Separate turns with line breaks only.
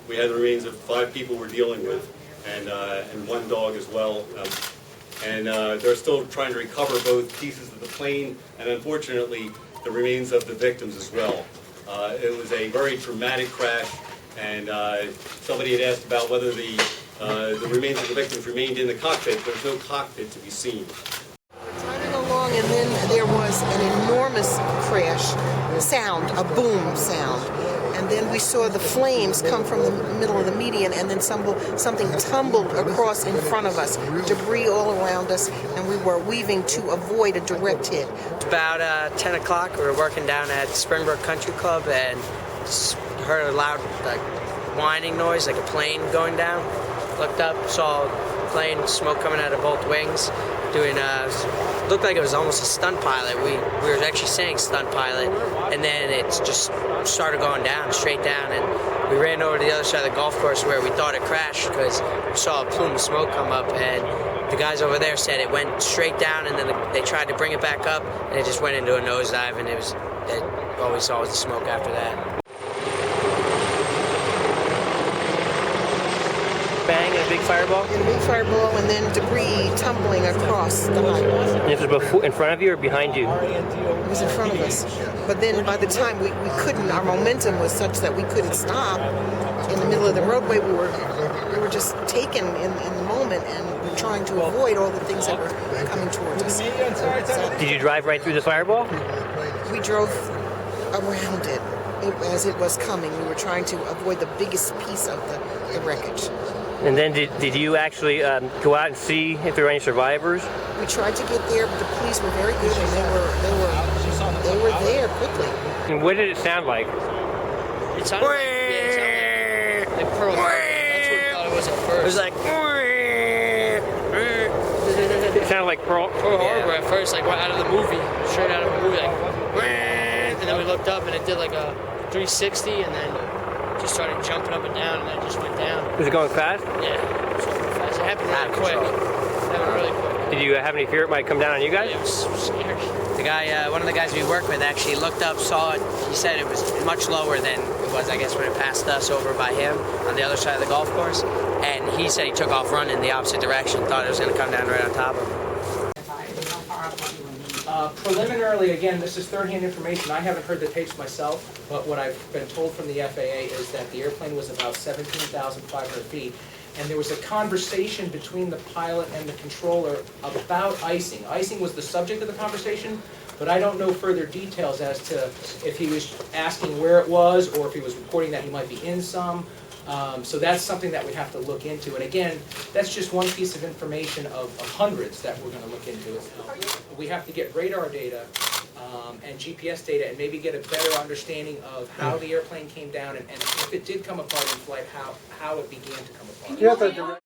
we had the remains of 5 people we're dealing with, and 1 dog as well. They're still trying to recover both pieces of the plane and, unfortunately, the remains of the victims as well. It was a very traumatic crash, and somebody had asked about whether the remains of the victims remained in the cockpit. There's no cockpit to be seen.
We're driving along, and then there was an enormous crash sound, a boom sound. And then we saw the flames come from the middle of the median, and then something tumbled across in front of us, debris all around us, and we were weaving to avoid a direct hit.
It's about 10 o'clock. We were working down at Springbrook Country Club and just heard a loud whining noise, like a plane going down. Looked up, saw a plane, smoke coming out of both wings. Looked like it was almost a stunt pilot. We were actually saying stunt pilot, and then it just started going down, straight down, and we ran over to the other side of the golf course where we thought it crashed because we saw a plume of smoke come up, and the guys over there said it went straight down, and then they tried to bring it back up, and it just went into a nosedive, and all we saw was the smoke after that. Bang, and a big fireball?
And a big fireball, and then debris tumbling across the highway.
And it was in front of you or behind you?
It was in front of us. But then by the time we couldn't, our momentum was such that we couldn't stop in the middle of the roadway. We were just taken in the moment, and we're trying to avoid all the things that were coming towards us.
Did you drive right through the fireball?
We drove around it as it was coming. We were trying to avoid the biggest piece of the wreckage.
And then did you actually go out and see if there were any survivors?
We tried to get there, but the police were very good, and they were there quickly.
And what did it sound like?
It sounded like Pearl Harbor. That's what we thought it was at first.
It was like it sounded like Pearl
Harbor at first, like right out of the movie, straight out of the movie, like, and then we looked up and it did like a 360, and then just started jumping up and down, and then it just went down.
Was it going fast?
Yeah, it was going fast. It happened really quick. It happened really quick.
Did you have any fear it might come down on you guys?
Yeah, it was scary.
The guy, one of the guys we work with, actually looked up, saw it. He said it was much lower than it was, I guess, when it passed us over by him on the other side of the golf course. And he said he took off running the opposite direction, thought it was going to come down right on top of him.
Preliminarily, again, this is third-hand information. I haven't heard the tapes myself, but what I've been told from the FAA is that the airplane was about 17,500 feet, and there was a conversation between the pilot and the controller about icing. Icing was the subject of the conversation, but I don't know further details as to if he was asking where it was or if he was reporting that he might be in some. So that's something that we have to look into. And again, that's just one piece of information of hundreds that we're going to look into. We have to get radar data and GPS data and maybe get a better understanding of how the airplane came down and if it did come apart in flight, how it began to come apart.